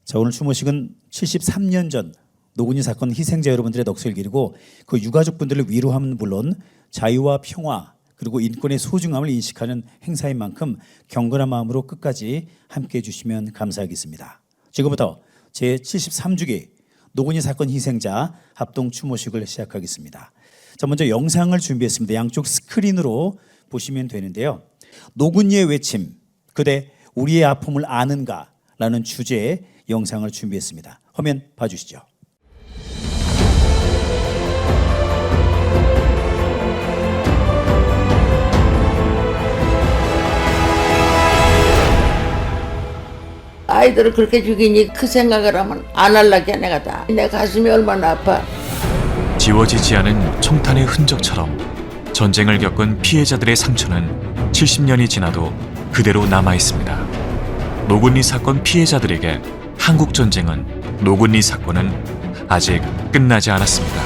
자, 오늘 추모식은 73년 전 노군이 사건 희생자 여러분들의 넋을 기리고 그 유가족분들을 위로함은 물론 자유와 평화 그리고 인권의 소중함을 인식하는 행사인 만큼 경건한 마음으로 끝까지 함께해 주시면 감사하겠습니다. 지금부터 제73주기 노군이 사건 희생자 합동 추모식을 시작하겠습니다. 자, 먼저 영상을 준비했습니다. 양쪽 스크린으로 보시면 되는데요. 노군이의 외침, 그대 우리의 아픔을 아는가? 라는 주제의 영상을 준비했습니다. 화면 봐주시죠. 아이들을 그렇게 죽이니 그 생각을 하면 안 할라게 내가 다. 내 가슴이 얼마나 아파. 지워지지 않은 총탄의 흔적처럼 전쟁을 겪은 피해자들의 상처는 70년이 지나도 그대로 남아 있습니다. 노군리 사건 피해자들에게 한국 전쟁은, 노군리 사건은 아직 끝나지 않았습니다.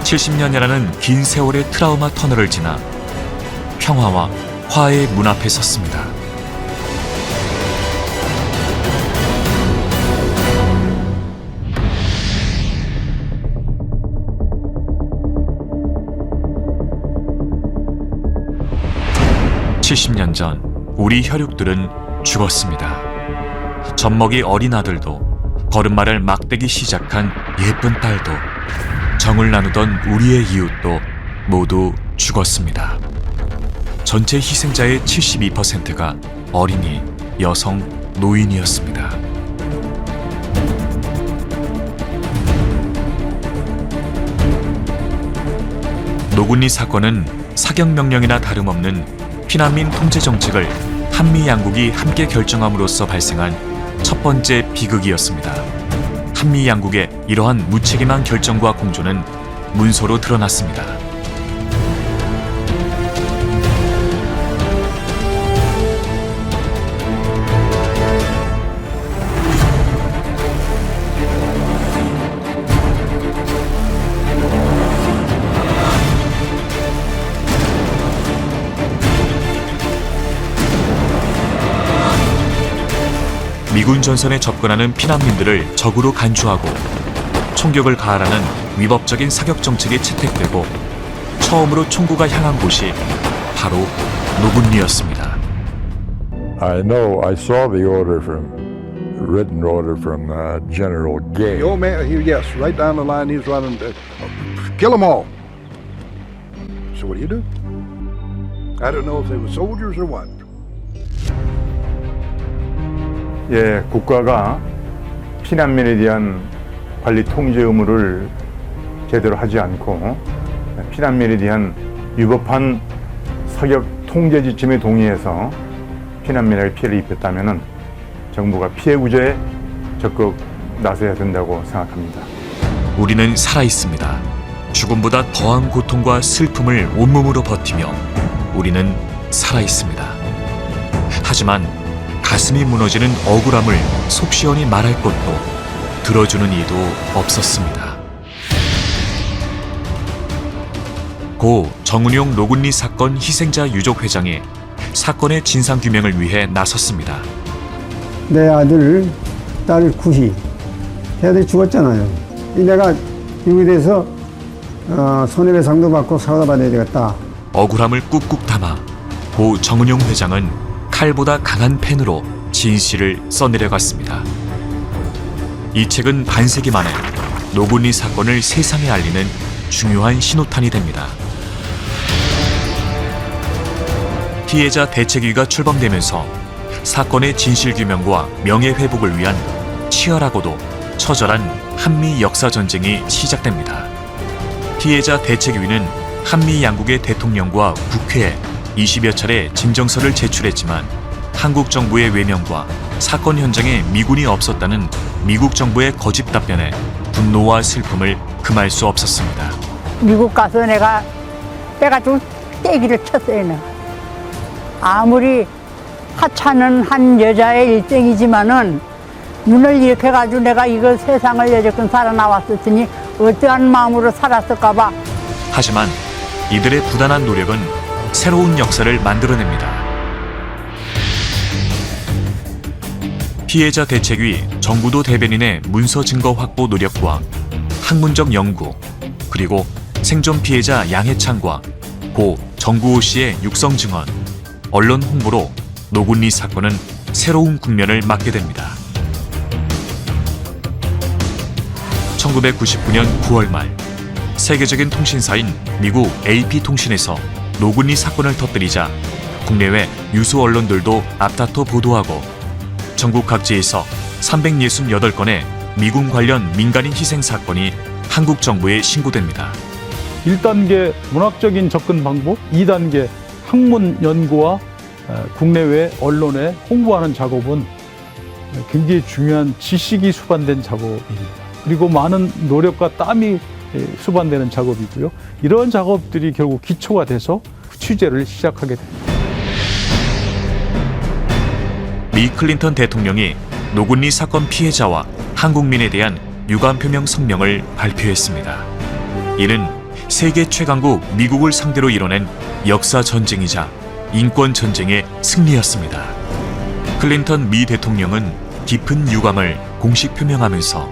70년이라는 긴 세월의 트라우마 터널을 지나 평화와 화해의 문 앞에 섰습니다. (70년) 전 우리 혈육들은 죽었습니다. 젖먹이 어린 아들도, 걸음마를 막대기 시작한 예쁜 딸도, 정을 나누던 우리의 이웃도 모두 죽었습니다. 전체 희생자의 72%가 어린이, 여성, 노인이었습니다. 노군리 사건은 사격명령이나 다름없는 피난민 통제 정책을 한미 양국이 함께 결정함으로써 발생한 첫 번째 비극이었습니다. 한미 양국의 이러한 무책임한 결정과 공조는 문서로 드러났습니다. 미군 전선에 접근하는 피난민들을 적으로 간주하고 총격을 가하라는 위법적인 사격 정책이 채택되고 처음으로 총구가 향한 곳이 바로 노군리였습니다. I know. I saw the order from written order from General Gay. The old man, yes, right down the line, he's running. Kill them all. So what do? I don't know if they were soldiers or what. 예, 국가가 피난민에 대한 관리 통제 의무를 제대로 하지 않고 피난민에 대한 위법한 사격 통제 지침에 동의해서 피난민에게 피해를 입혔다면 정부가 피해 구제에 적극 나서야 된다고 생각합니다. 우리는 살아있습니다. 죽음보다 더한 고통과 슬픔을 온몸으로 버티며 우리는 살아있습니다. 하지만 가슴이 무너지는 억울함을 속 시원히 말할 것도 들어주는 이도 없었습니다. 고 정은용 노군리 사건 희생자 유족 회장이 사건의 진상규명을 위해 나섰습니다. 내 아들, 딸 구희, 걔들이 죽었잖아요. 내가 이거에 대해서 손해배상도 받고 사과도 받아야 되겠다. 억울함을 꾹꾹 담아 고 정은용 회장은 칼보다 강한 펜으로 진실을 써내려갔습니다. 이 책은 반세기 만에 노군리 사건을 세상에 알리는 중요한 신호탄이 됩니다. 피해자 대책위가 출범되면서 사건의 진실규명과 명예회복을 위한 치열하고도 처절한 한미 역사전쟁이 시작됩니다. 피해자 대책위는 한미 양국의 대통령과 국회에 20여 차례 진정서를 제출했지만 한국 정부의 외면과 사건 현장에 미군이 없었다는 미국 정부의 거짓 답변에 분노와 슬픔을 금할 수 없었습니다. 미국 가서 내가 빼가지고 떼기를 쳤어요. 내가. 아무리 하찮은 한 여자의 일생이지만은 눈을 이렇게 가지고 내가 이거 세상을 여태껏 살아나왔었으니 어떠한 마음으로 살았을까봐. 하지만 이들의 부단한 노력은 새로운 역사를 만들어냅니다. 피해자 대책위 정부도 대변인의 문서 증거 확보 노력과 학문적 연구, 그리고 생존 피해자 양해찬과 고 정구호 씨의 육성 증언, 언론 홍보로 노군리 사건은 새로운 국면을 맞게 됩니다. 1999년 9월 말 세계적인 통신사인 미국 AP통신에서 노군리 사건을 터뜨리자 국내외 유수 언론들도 앞다퉈 보도하고 전국 각지에서 368건의 미군 관련 민간인 희생 사건이 한국 정부에 신고됩니다. 1단계 문학적인 접근 방법, 2단계 학문 연구와 국내외 언론에 홍보하는 작업은 굉장히 중요한 지식이 수반된 작업입니다. 그리고 많은 노력과 땀이 수반되는 작업이고요. 이런 작업들이 결국 기초가 돼서 취재를 시작하게 됩니다. 미 클린턴 대통령이 노군리 사건 피해자와 한국민에 대한 유감 표명 성명을 발표했습니다. 이는 세계 최강국 미국을 상대로 이뤄낸 역사 전쟁이자 인권 전쟁의 승리였습니다. 클린턴 미 대통령은 깊은 유감을 공식 표명하면서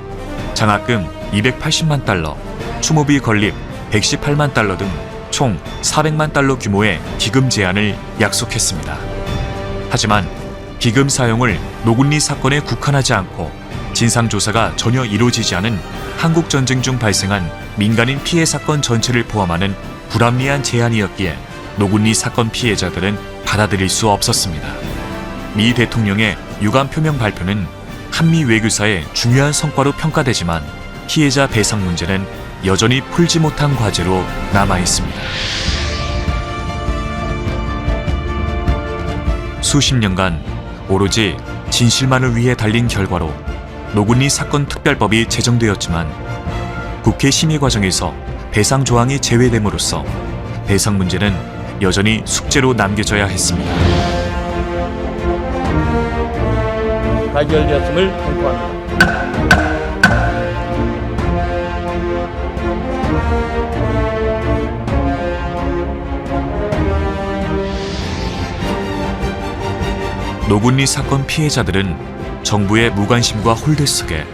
장학금 280만 달러, 추모비 건립 118만 달러 등 총 400만 달러 규모의 기금 제안을 약속했습니다. 하지만 기금 사용을 노군리 사건에 국한하지 않고 진상조사가 전혀 이루어지지 않은 한국 전쟁 중 발생한 민간인 피해 사건 전체를 포함하는 불합리한 제안이었기에 노군리 사건 피해자들은 받아들일 수 없었습니다. 미 대통령의 유감 표명 발표는 한미 외교사의 중요한 성과로 평가되지만 피해자 배상 문제는 여전히 풀지 못한 과제로 남아 있습니다. 수십 년간 오로지 진실만을 위해 달린 결과로 노군리 사건 특별법이 제정되었지만 국회 심의 과정에서 배상 조항이 제외됨으로써 배상 문제는 여전히 숙제로 남겨져야 했습니다. 가결되었음을 선포합니다. 노군리 사건 피해자들은 정부의 무관심과 홀대 속에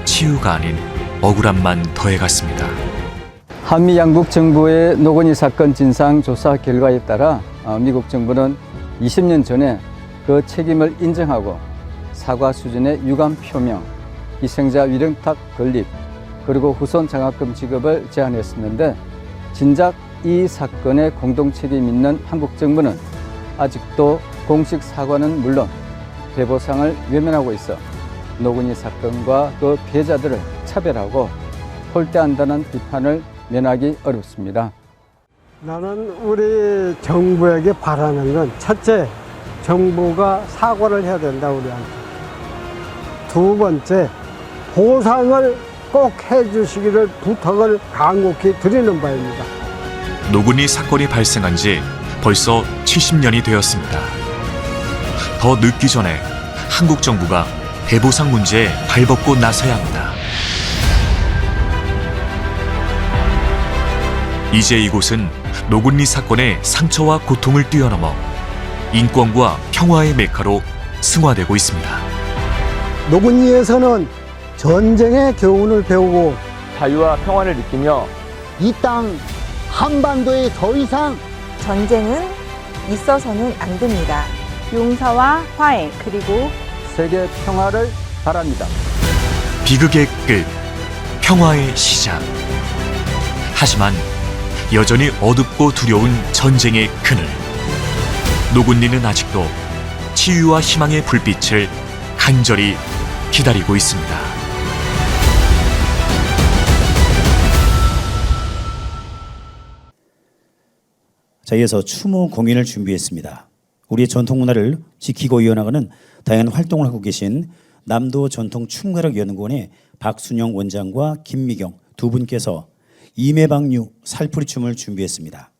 치유가 아닌 억울함만 더해갔습니다. 한미 양국 정부의 노건희 사건 진상 조사 결과에 따라 미국 정부는 20년 전에 그 책임을 인정하고 사과 수준의 유감 표명, 희생자 위령탁 건립, 그리고 후손 장학금 지급을 제안했었는데 진작 이 사건에 공동 책임 있는 한국 정부는 아직도 공식 사과는 물론 배보상을 외면하고 있어 노건희 사건과 그 피해자들을 차별하고 홀대한다는 비판을 면하기 어렵습니다. 나는 우리 정부에게 바라는 건 첫째, 정부가 사과를 해야 된다, 우리한테. 두 번째, 보상을 꼭 해주시기를 부탁을 간곡히 드리는 바입니다. 노군리 사건이 발생한 지 벌써 70년이 되었습니다. 더 늦기 전에 한국 정부가 배보상 문제에 발벗고 나서야 합니다. 이제 이곳은 노군리 사건의 상처와 고통을 뛰어넘어 인권과 평화의 메카로 승화되고 있습니다. 노군리에서는 전쟁의 교훈을 배우고 자유와 평화를 느끼며 이 땅 한반도에 더 이상 전쟁은 있어서는 안 됩니다. 용서와 화해, 그리고 세계 평화를 바랍니다. 비극의 끝, 평화의 시작. 하지만 여전히 어둡고 두려운 전쟁의 그늘. 노군리는 아직도 치유와 희망의 불빛을 간절히 기다리고 있습니다. 자, 이어서 추모 공연을 준비했습니다. 우리의 전통 문화를 지키고 이어나가는 다양한 활동을 하고 계신 남도 전통 춤가락연구원의 박순영 원장과 김미경 두 분께서 이매방류 살풀이 춤을 준비했습니다.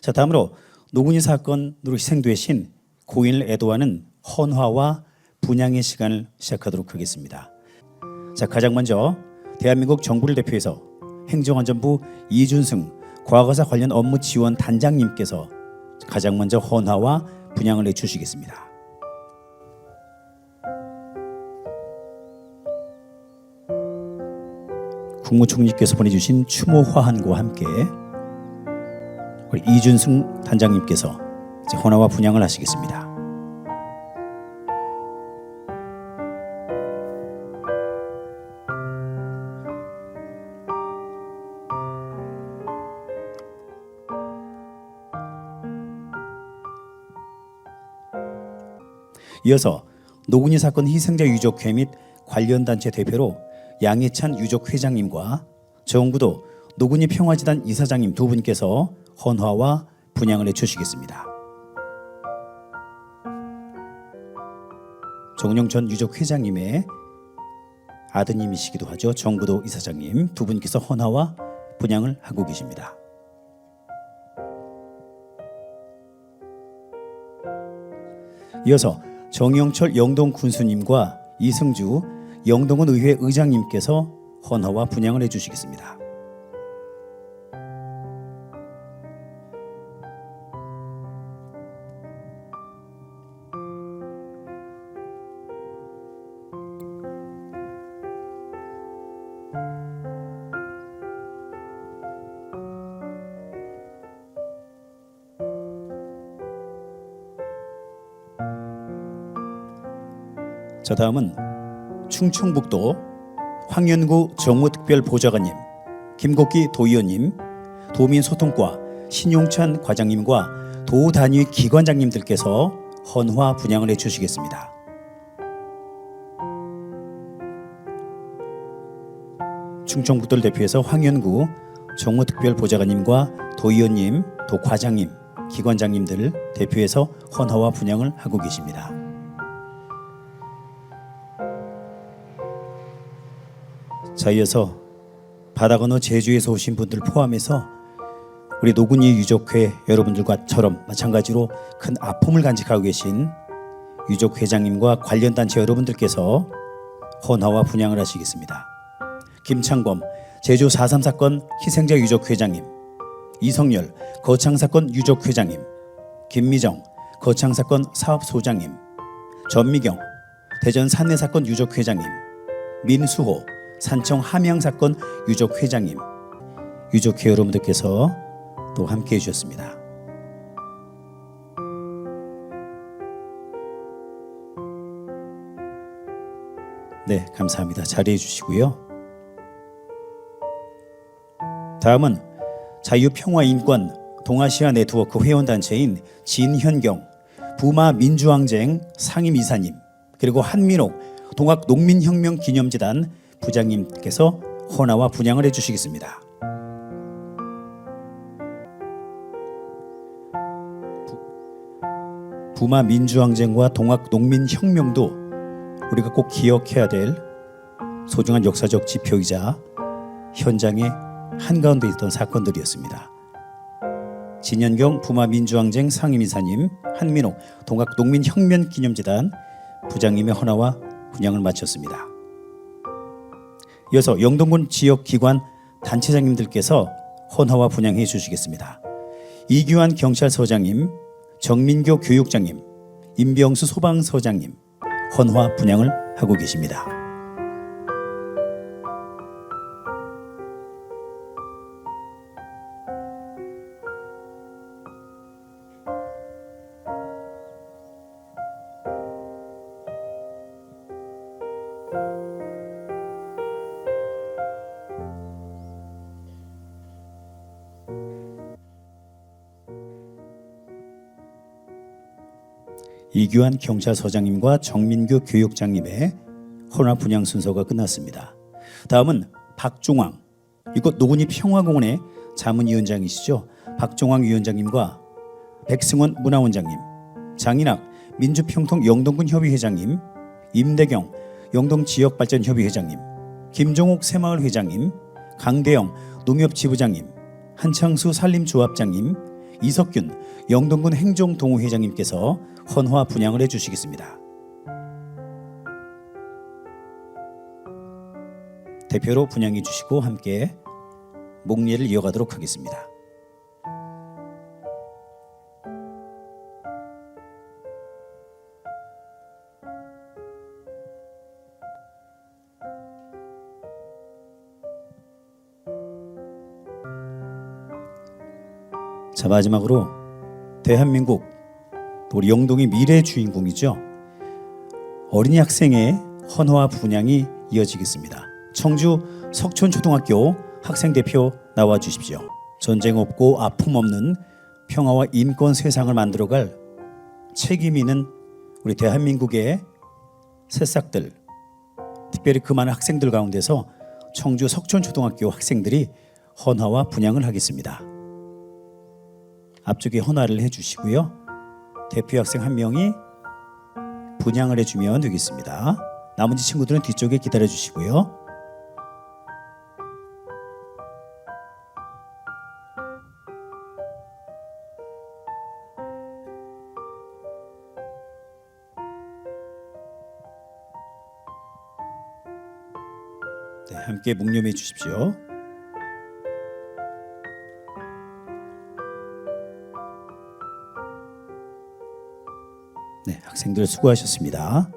자, 다음으로 노군이 사건으로 희생되신 고인을 애도하는 헌화와 분향의 시간을 시작하도록 하겠습니다. 자, 가장 먼저 대한민국 정부를 대표해서 행정안전부 이준승 과거사 관련 업무 지원 단장님께서 가장 먼저 헌화와 분향을 해주시겠습니다. 국무총리께서 보내주신 추모 화환과 함께 우리 이준승 단장님께서 이제 헌화와 분향을 하시겠습니다. 이어서 노군이 사건 희생자 유족회 및 관련 단체 대표로 양해찬 유족회장님과 정부도 노군이 평화재단 이사장님 두 분께서 헌화와 분향을 해주시겠습니다. 정은영 전 유족회장님의 아드님이시기도 하죠. 정부도 이사장님 두 분께서 헌화와 분향을 하고 계십니다. 이어서 정영철 영동 군수님과 이승주 영동은 의회 의장님께서 헌화와 분향을 해주시겠습니다. 자, 다음은 충청북도 황연구 정무특별보좌관님, 김국기 도의원님, 도민소통과 신용찬 과장님과 도단위 기관장님들께서 헌화 분향을 해주시겠습니다. 충청북도를 대표해서 황연구 정무특별보좌관님과 도의원님, 도과장님, 기관장님들 대표해서 헌화와 분향을 하고 계십니다. 자, 이어서 바다 건너 제주에서 오신 분들 포함해서 우리 노군이 유족회 여러분들과처럼 마찬가지로 큰 아픔을 간직하고 계신 유족회장님과 관련 단체 여러분들께서 헌화와 분향을 하시겠습니다. 김창범 제주 4.3 사건 희생자 유족회장님, 이성열 거창사건 유족회장님, 김미정 거창사건 사업소장님, 전미경 대전 산내사건 유족회장님, 민수호 산청 함양사건 유족회장님, 유족회 여러분들께서 또 함께해 주셨습니다. 네, 감사합니다. 자리해 주시고요. 다음은 자유평화인권 동아시아 네트워크 회원단체인 진현경 부마민주항쟁 상임이사님, 그리고 한민옥 동학농민혁명기념재단 부장님께서 헌화와 분향을 해주시겠습니다. 부마 민주항쟁과 동학농민혁명도 우리가 꼭 기억해야 될 소중한 역사적 지표이자 현장의 한가운데 있던 사건들이었습니다. 진현경 부마 민주항쟁 상임이사님, 한민옥 동학농민혁명기념재단 부장님의 헌화와 분향을 마쳤습니다. 이어서 영동군 지역기관 단체장님들께서 헌화와 분향해 주시겠습니다. 이규환 경찰서장님, 정민교 교육장님, 임병수 소방서장님 헌화 분향을 하고 계십니다. 이규환 경찰서장님과 정민규 교육장님의 헌화 분향 순서가 끝났습니다. 다음은 박종황, 이곳 노군이 평화공원의 자문위원장이시죠. 박종황 위원장님과 백승원 문화원장님, 장인학 민주평통 영동군 협의회장님, 임대경 영동지역발전협의회장님, 김종옥 새마을 회장님, 강대영 농협지부장님, 한창수 산림조합장님, 이석균 영동군 행정동호회장님께서 헌화 분양을 해주시겠습니다. 대표로 분양해 주시고 함께 목례를 이어가도록 하겠습니다. 자, 마지막으로 대한민국 우리 영동의 미래 주인공이죠. 어린이 학생의 헌화 분양이 이어지겠습니다. 청주 석촌초등학교 학생대표 나와 주십시오. 전쟁 없고 아픔 없는 평화와 인권 세상을 만들어갈 책임 있는 우리 대한민국의 새싹들, 특별히 그 많은 학생들 가운데서 청주 석촌초등학교 학생들이 헌화와 분양을 하겠습니다. 앞쪽에 헌화를 해주시고요. 대표 학생 한 명이 분양을 해주면 되겠습니다. 나머지 친구들은 뒤쪽에 기다려주시고요. 네, 함께 묵념해 주십시오. 네, 학생들 수고하셨습니다.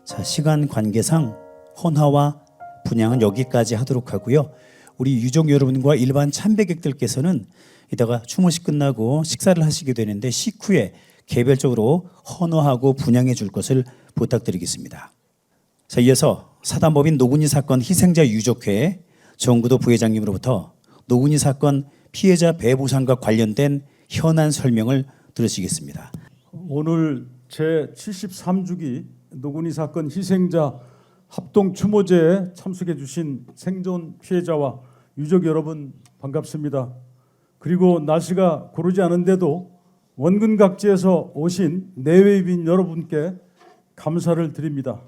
자, 시간 관계상 헌화와 분양은 여기까지 하도록 하고요. 우리 유족 여러분과 일반 참배객들께서는 이따가 추모식 끝나고 식사를 하시게 되는데 식후에 개별적으로 헌화하고 분양해 줄 것을 부탁드리겠습니다. 자, 이어서 사단법인 노군이 사건 희생자 유족회 정구도 부회장님으로부터 노군이 사건 피해자 배보상과 관련된 현안 설명을 들으시겠습니다. 오늘 제73주기 노군이 사건 희생자 합동 추모제에 참석해 주신 생존 피해자와 유족 여러분 반갑습니다. 그리고 날씨가 고르지 않은데도 원근 각지에서 오신 내외빈 여러분께 감사를 드립니다.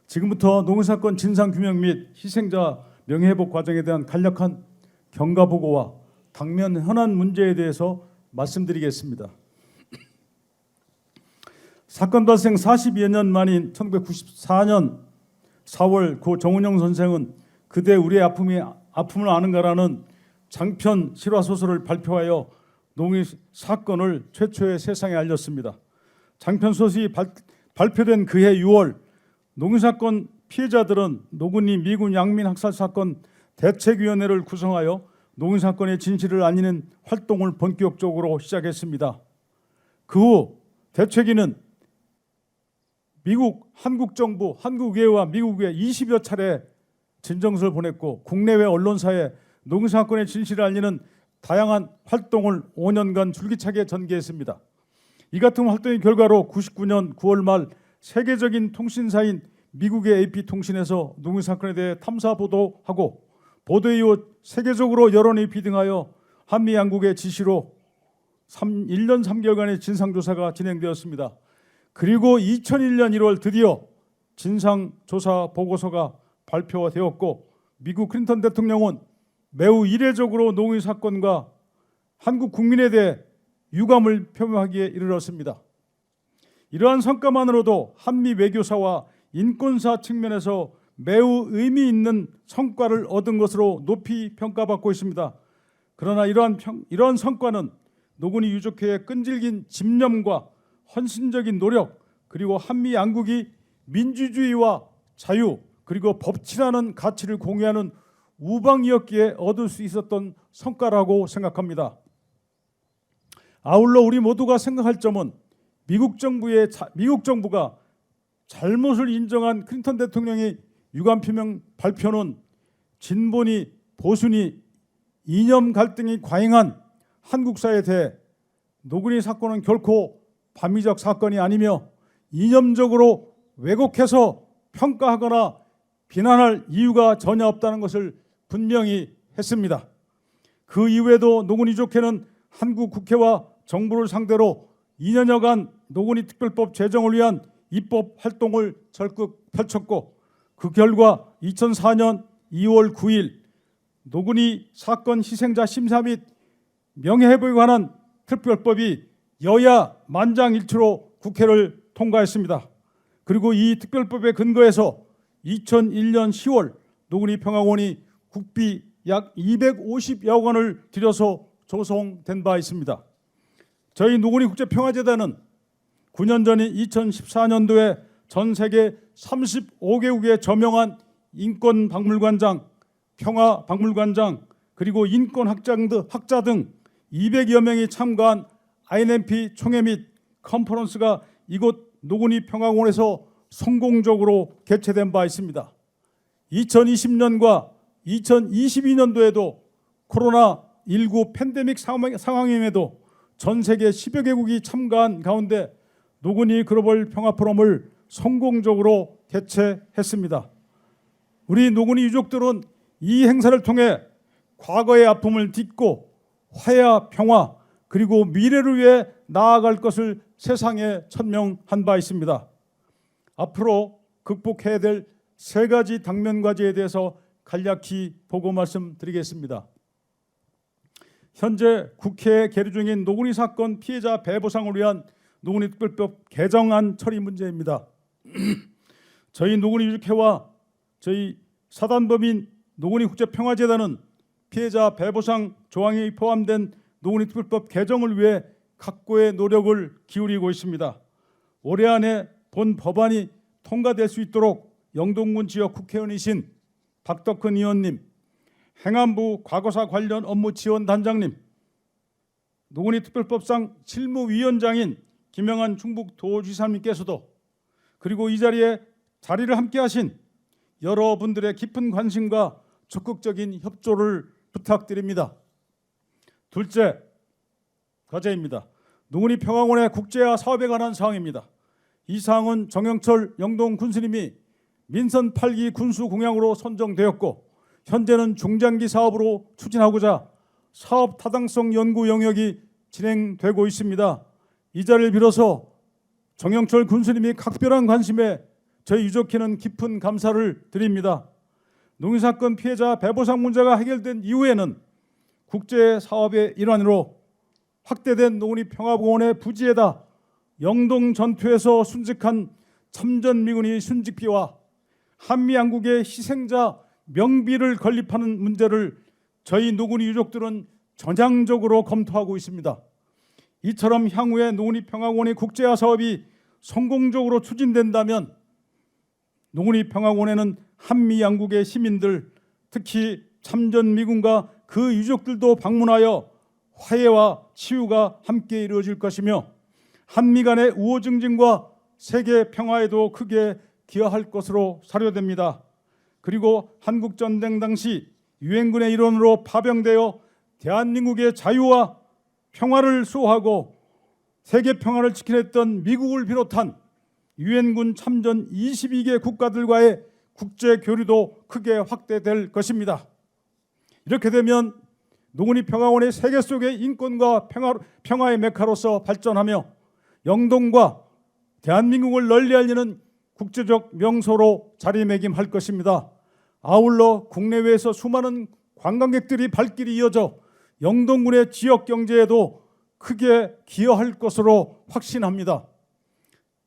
지금부터 노군 사건 진상규명 및 희생자 명예회복 과정에 대한 간략한 경과보고와 당면 현안 문제에 대해서 말씀드리겠습니다. 사건 발생 40여 년 만인 1994년 4월 고 정은영 선생은 그대 우리의 아픔을 아는가라는 장편 실화소설을 발표하여 노군이 사건을 최초의 세상에 알렸습니다. 장편 소설이 발표된 그해 6월 노군이 사건 피해자들은 노군이 미군 양민 학살 사건 대책위원회를 구성하여 노군이 사건의 진실을 알리는 활동을 본격적으로 시작했습니다. 그 후 대책위는 미국 한국정부, 한국의회와 미국에 20여 차례 진정서를 보냈고 국내외 언론사에 노군 사건의 진실을 알리는 다양한 활동을 5년간 줄기차게 전개했습니다. 이 같은 활동의 결과로 99년 9월 말 세계적인 통신사인 미국의 AP통신에서 노군 사건에 대해 탐사 보도하고 보도 이후 세계적으로 여론이 비등하여 한미 양국의 지시로 1년 3개월간의 진상조사가 진행되었습니다. 그리고 2001년 1월 드디어 진상조사 보고서가 발표되었고 미국 클린턴 대통령은 매우 이례적으로 노군 사건과 한국 국민에 대해 유감을 표명하기에 이르렀습니다. 이러한 성과만으로도 한미 외교사와 인권사 측면에서 매우 의미 있는 성과를 얻은 것으로 높이 평가받고 있습니다. 그러나 이러한 성과는 노군이 유족회의 끈질긴 집념과 헌신적인 노력 그리고 한미 양국이 민주주의와 자유 그리고 법치라는 가치를 공유하는 우방이었기에 얻을 수 있었던 성과라고 생각합니다. 아울러 우리 모두가 생각할 점은 미국 정부가 잘못을 인정한 클린턴 대통령의 유감 표명 발표는 진보니 보수니 이념 갈등이 과잉한 한국 사회에 대해 노군이 사건은 결코 반미적 사건이 아니며 이념적으로 왜곡해서 평가하거나 비난할 이유가 전혀 없다는 것을 분명히 했습니다. 그 이후에도 노군 유족회는 한국 국회와 정부를 상대로 2년여간 노군이 특별법 제정을 위한 입법 활동을 적극 펼쳤고 그 결과 2004년 2월 9일 노군이 사건 희생자 심사 및 명예회복에 관한 특별법이 여야 만장일치로 국회를 통과했습니다. 그리고 이 특별법에 근거해서 2001년 10월 노구리 평화원이 국비 약 250여억 원을 들여서 조성된 바 있습니다. 저희 노구리 국제평화재단은 9년 전인 2014년도에 전 세계 35개국에 저명한 인권박물관장, 평화박물관장, 그리고 인권학자 등 200여 명이 참가한 INMP 총회 및 컨퍼런스가 이곳 노구리 평화공원에서 성공적으로 개최된 바 있습니다. 2020년과 2022년도에도 코로나19 팬데믹 상황임에도 전 세계 10여 개국이 참가한 가운데 노구리 글로벌 평화 포럼을 성공적으로 개최했습니다. 우리 노구리 유족들은 이 행사를 통해 과거의 아픔을 딛고 화해와 평화 그리고 미래를 위해 나아갈 것을 세상에 천명한 바 있습니다. 앞으로 극복해야 될 3가지 당면 과제에 대해서 간략히 보고 말씀드리겠습니다. 현재 국회에 계류 중인 노구리 사건 피해자 배보상을 위한 노구리 특별법 개정안 처리 문제입니다. 저희 노구리 유족회와 저희 사단법인 노구리 국제평화재단은 피해자 배보상 조항이 포함된 노구리 특별법 개정을 위해 각고의 노력을 기울이고 있습니다. 올해 안에 본 법안이 통과될 수 있도록 영동군 지역 국회의원이신 박덕근 의원님, 행안부 과거사 관련 업무 지원 단장님, 노구리 특별법상 실무위원장인 김영한 충북도지사님께서도 그리고 이 자리에 자리를 함께 하신 여러분들의 깊은 관심과 적극적인 협조를 부탁드립니다. 둘째 과제입니다. 노구리 평화원의 국제화 사업에 관한 사항입니다. 이 사항은 정영철 영동 군수님이 민선 8기 군수 공약으로 선정되었고 현재는 중장기 사업으로 추진하고자 사업 타당성 연구 영역이 진행되고 있습니다. 이 자리를 빌어서 정영철 군수님이 각별한 관심에 저희 유족회는 깊은 감사를 드립니다. 노구리 사건 피해자 배보상 문제가 해결된 이후에는 국제 사업의 일환으로 확대된 노구리 평화공원의 부지에다 영동 전투에서 순직한 참전미군의 순직비와 한미 양국의 희생자 명비를 건립하는 문제를 저희 노구리 유족들은 전향적으로 검토하고 있습니다. 이처럼 향후에 노구리 평화공원의 국제화 사업이 성공적으로 추진된다면 노구리 평화공원에는 한미 양국의 시민들, 특히 참전미군과 그 유족들도 방문하여 화해와 치유가 함께 이루어질 것이며 한미 간의 우호 증진과 세계 평화에도 크게 기여할 것으로 사료됩니다. 그리고 한국전쟁 당시 유엔군의 일원으로 파병되어 대한민국의 자유와 평화를 수호하고 세계 평화를 지켜냈던 미국을 비롯한 유엔군 참전 22개 국가들과의 국제 교류도 크게 확대될 것입니다. 이렇게 되면 노구리 평화원의 세계 속의 인권과 평화의 메카로서 발전하며 영동과 대한민국을 널리 알리는 국제적 명소로 자리매김할 것입니다. 아울러 국내외에서 수많은 관광객들이 발길이 이어져 영동군의 지역 경제에도 크게 기여할 것으로 확신합니다.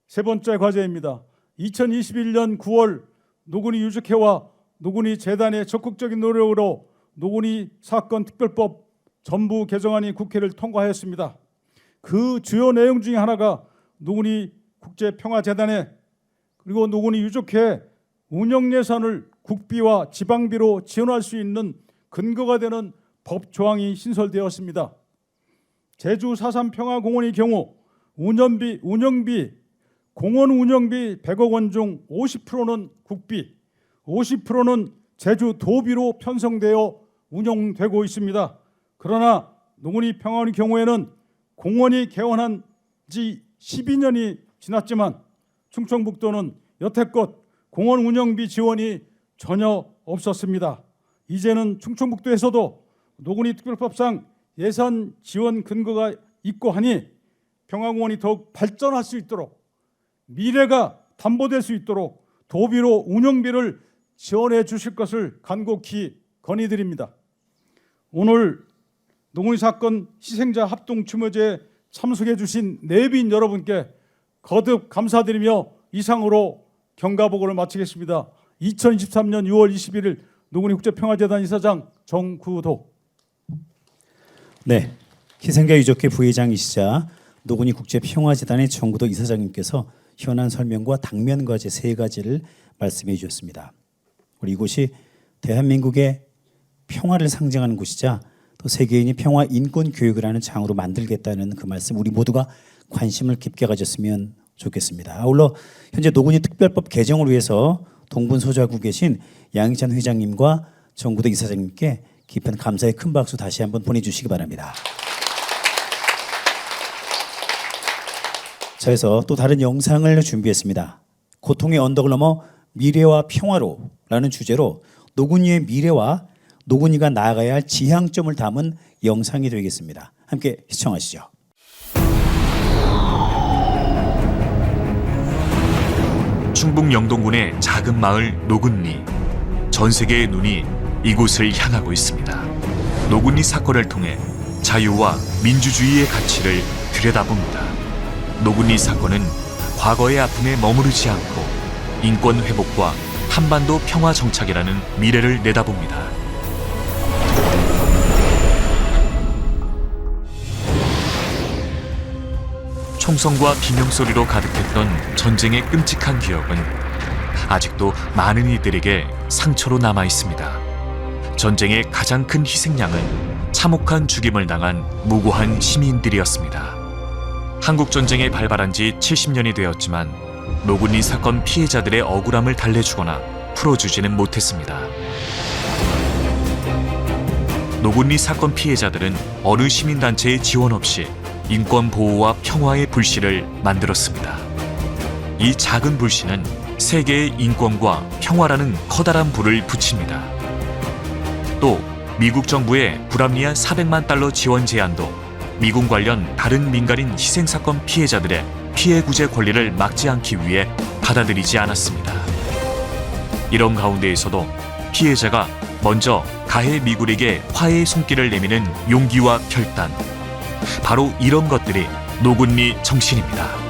세 번째 과제입니다. 2021년 9월 노구리 유족회와 노구리 재단의 적극적인 노력으로 노구리 사건 특별법 전부 개정안이 국회를 통과하였습니다. 그 주요 내용 중에 하나가 노구리 국제평화재단에 그리고 노구리 유족회 운영 예산을 국비와 지방비로 지원할 수 있는 근거가 되는 법 조항이 신설되었습니다. 제주 4.3 평화공원의 경우 운영비 공원 운영비 100억 원 중 50%는 국비, 50%는 제주 도비로 편성되어 운영되고 있습니다. 그러나 노구리 평화원의 경우에는 공원이 개원한 지 12년이 지났지만 충청북도는 여태껏 공원 운영비 지원이 전혀 없었습니다. 이제는 충청북도에서도 노구리 특별법상 예산 지원 근거가 있고 하니 평화공원이 더욱 발전할 수 있도록 미래가 담보될 수 있도록 도비로 운영비를 지원해 주실 것을 간곡히 건의드립니다. 오늘 노건희 사건 희생자 합동 추모제에 참석해 주신 내빈 여러분께 거듭 감사드리며 이상으로 경가보고를 마치겠습니다. 2023년 6월 21일 노건희 국제평화재단 이사장 정구도. 네, 희생자 유족회 부회장이시자 노건희 국제평화재단의 정구도 이사장님께서 현안 설명과 당면 과제 세 가지를 말씀해 주셨습니다. 우리 이곳이 대한민국의 평화를 상징하는 곳이자 또 세계인이 평화 인권 교육을 하는 장으로 만들겠다는 그 말씀 우리 모두가 관심을 깊게 가졌으면 좋겠습니다. 아울러 현재 노건희 특별법 개정을 위해서 동분서주하고 계신 양희찬 회장님과 정구도 이사장님께 깊은 감사의 큰 박수 다시 한번 보내주시기 바랍니다. 자, 그래서 또 다른 영상을 준비했습니다. 고통의 언덕을 넘어 미래와 평화로 라는 주제로 노건희의 미래와 노건희가 나아가야 할 지향점을 담은 영상이 되겠습니다. 함께 시청하시죠. 충북 영동군의 작은 마을 노근리. 전 세계의 눈이 이곳을 향하고 있습니다. 노근리 사건을 통해 자유와 민주주의의 가치를 들여다봅니다. 노근리 사건은 과거의 아픔에 머무르지 않고 인권 회복과 한반도 평화 정착이라는 미래를 내다봅니다. 총성과 비명소리로 가득했던 전쟁의 끔찍한 기억은 아직도 많은 이들에게 상처로 남아 있습니다. 전쟁의 가장 큰 희생양은 참혹한 죽임을 당한 무고한 시민들이었습니다. 한국전쟁이 발발한 지 70년이 되었지만 노근리 사건 피해자들의 억울함을 달래주거나 풀어주지는 못했습니다. 노근리 사건 피해자들은 어느 시민단체의 지원 없이 인권 보호와 평화의 불씨를 만들었습니다. 이 작은 불씨는 세계의 인권과 평화라는 커다란 불을 붙입니다. 또 미국 정부의 불합리한 400만 달러 지원 제안도 미군 관련 다른 민간인 희생사건 피해자들의 피해 구제 권리를 막지 않기 위해 받아들이지 않았습니다. 이런 가운데에서도 피해자가 먼저 가해 미군에게 화해의 손길을 내미는 용기와 결단, 바로 이런 것들이 노근리 정신입니다.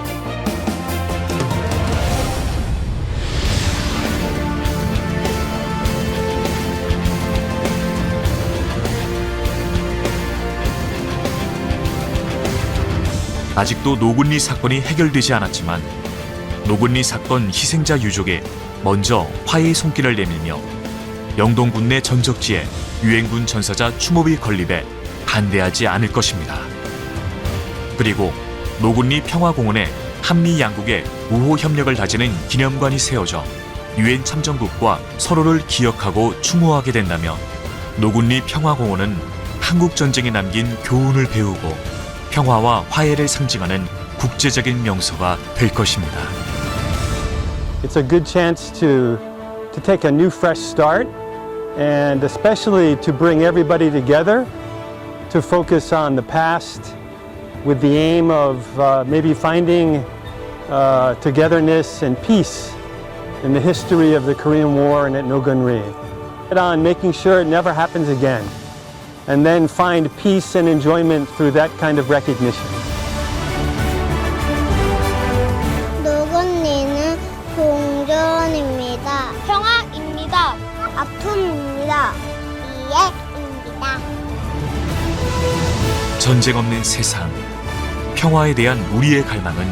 아직도 노근리 사건이 해결되지 않았지만 노근리 사건 희생자 유족에 먼저 화해의 손길을 내밀며 영동군 내 전적지에 유엔군 전사자 추모비 건립에 반대하지 않을 것입니다. 그리고 노근리 평화공원에 한미 양국의 우호 협력을 다지는 기념관이 세워져 유엔 참전국과 서로를 기억하고 추모하게 된다면 노근리 평화공원은 한국 전쟁에 남긴 교훈을 배우고 평화와 화해를 상징하는 국제적인 명소가 될 것입니다. It's a good chance to take a new fresh start and especially to bring everybody together to focus on the past with the aim of maybe finding togetherness and peace in the history of the Korean War and at Nogunri. On making sure it never happens again, and then find peace and enjoyment through that kind of recognition. 노근리는 공존입니다. 평화입니다. 아픔입니다. 이해입니다. 전쟁 없는 세상, 평화에 대한 우리의 갈망은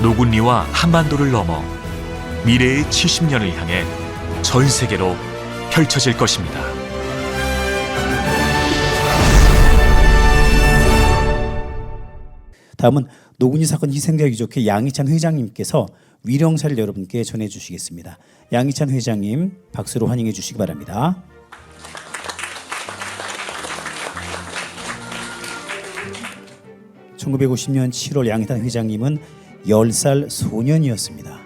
노근리와 한반도를 넘어 미래의 70년을 향해 전 세계로 펼쳐질 것입니다. 다음은 노근희 사건 희생자 유족회 양희찬 회장님께서 위령사를 여러분께 전해주시겠습니다. 양희찬 회장님 박수로 환영해 주시기 바랍니다. (1950년 7월) 양희찬 회장님은 10살 소년이었습니다.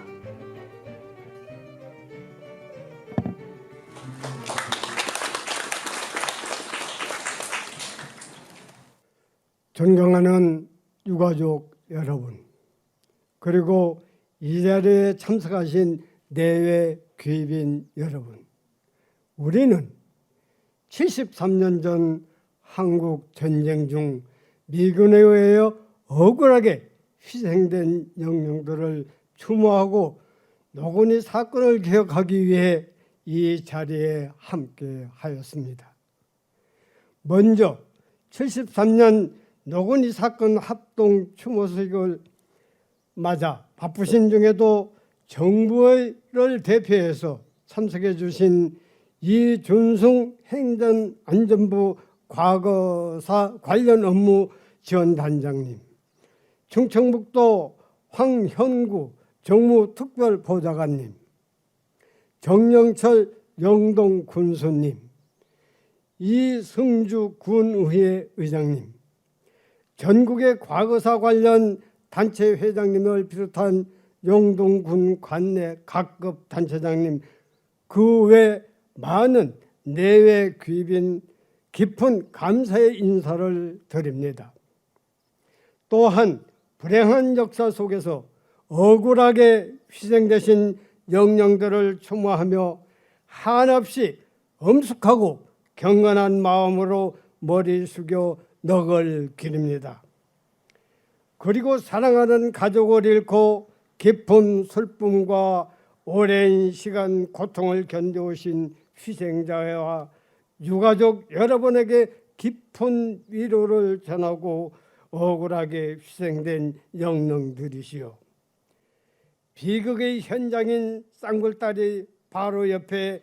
존경하는 유가족 여러분, 그리고 이 자리에 참석하신 내외 귀빈 여러분, 우리는 73년 전 한국 전쟁 중 미군에 의하여 억울하게 희생된 영령들을 추모하고 노건희 사건을 기억하기 위해 이 자리에 함께 하였습니다. 먼저 73년 노건희 사건 합동 추모식을 맞아 바쁘신 중에도 정부를 대표해서 참석해 주신 이준승 행정안전부 과거사 관련 업무 지원단장님, 충청북도 황현구 정무특별보좌관님, 정영철 영동군수님, 이승주 군의회 의장님, 전국의 과거사 관련 단체 회장님을 비롯한 영동군 관내 각급 단체장님, 그 외 많은 내외 귀빈 깊은 감사의 인사를 드립니다. 또한 불행한 역사 속에서 억울하게 희생되신 영령들을 추모하며 한없이 엄숙하고 경건한 마음으로 머리 숙여 넋을 기립니다. 그리고 사랑하는 가족을 잃고 깊은 슬픔과 오랜 시간 고통을 견뎌오신 희생자와 유가족 여러분에게 깊은 위로를 전하고 억울하게 희생된 영령들이시오. 비극의 현장인 쌍굴다리 바로 옆에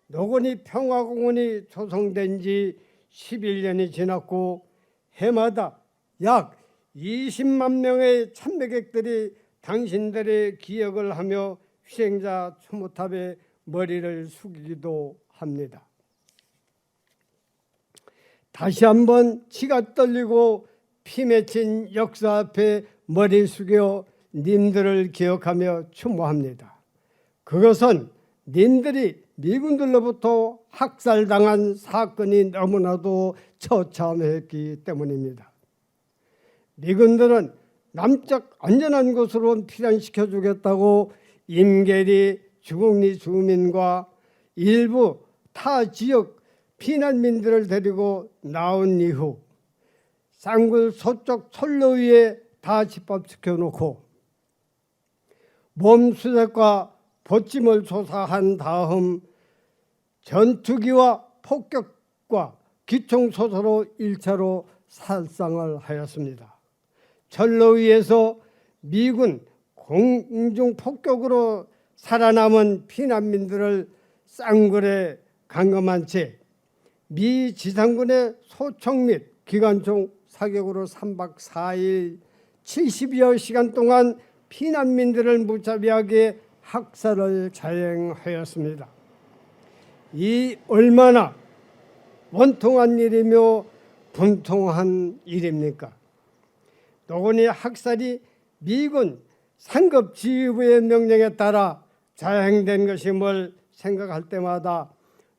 노건희 평화공원이 조성된 지 11년이 지났고 해마다 약 20만 명의 참배객들이 당신들의 기억을 하며 희생자 추모탑에 머리를 숙이기도 합니다. 다시 한번 치가 떨리고 피 맺힌 역사 앞에 머리 숙여 님들을 기억하며 추모합니다. 그것은 님들이 미군들로부터 학살당한 사건이 너무나도 처참했기 때문입니다. 미군들은 남쪽 안전한 곳으로 피난시켜 주겠다고 임계리 주곡리 주민과 일부 타 지역 피난민들을 데리고 나온 이후 쌍굴 서쪽 철로 위에 다 집합시켜 놓고 몸수색과 보찜을 조사한 다음 전투기와 폭격과 기총소사로 1차로 살상을 하였습니다. 철로 위에서 미군 공중 폭격으로 살아남은 피난민들을 쌍굴에 감금한 채 미 지상군의 소총 및 기관총 사격으로 3박 4일 70여 시간 동안 피난민들을 무자비하게 학살을 자행하였습니다. 이 얼마나 원통한 일이며 분통한 일입니까? 노건희 학살이 미군 상급 지휘부의 명령에 따라 자행된 것임을 생각할 때마다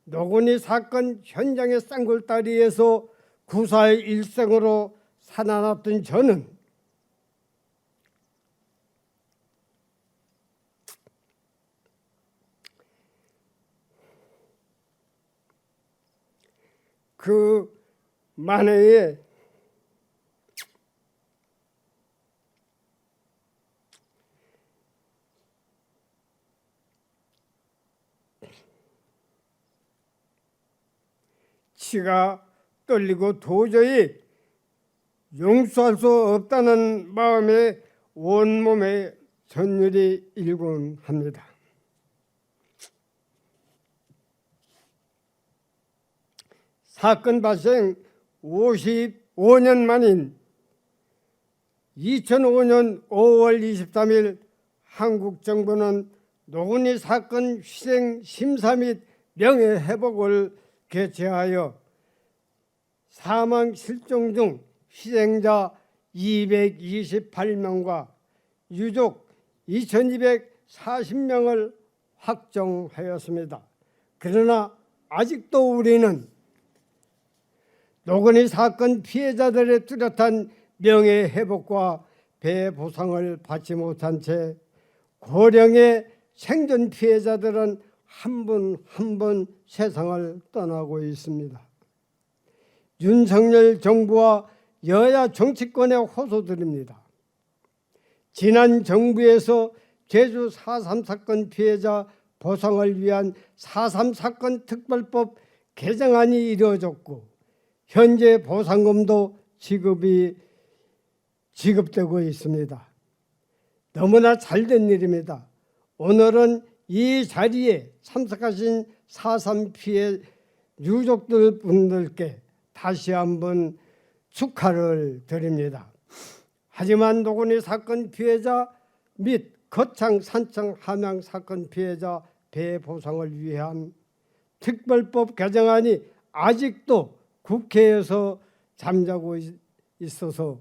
노건희 사건 현장의 쌍굴다리에서 구사의 일생으로 살아났던 저는 그 만해에 치가 떨리고 도저히 용서할 수 없다는 마음에 온몸에 전율이 일곤 합니다. 사건 발생 55년 만인 2005년 5월 23일 한국 정부는 노건희 사건 희생 심사 및 명예회복을 개최하여 사망 실종 중 희생자 228명과 유족 2240명을 확정하였습니다. 그러나 아직도 우리는 노건희 사건 피해자들의 뚜렷한 명예회복과 배보상을 받지 못한 채 고령의 생존 피해자들은 한 분 한 분 세상을 떠나고 있습니다. 윤석열 정부와 여야 정치권에 호소드립니다. 지난 정부에서 제주 4.3 사건 피해자 보상을 위한 4.3 사건 특별법 개정안이 이루어졌고 현재 보상금도 지급되고 있습니다. 너무나 잘된 일입니다. 오늘은 이 자리에 참석하신 4.3 피해 유족들 분들께 다시 한번 축하를 드립니다. 하지만 노건희 사건 피해자 및 거창, 산청, 함양 사건 피해자 배해 보상을 위한 특별법 개정안이 아직도 국회에서 잠자고 있어서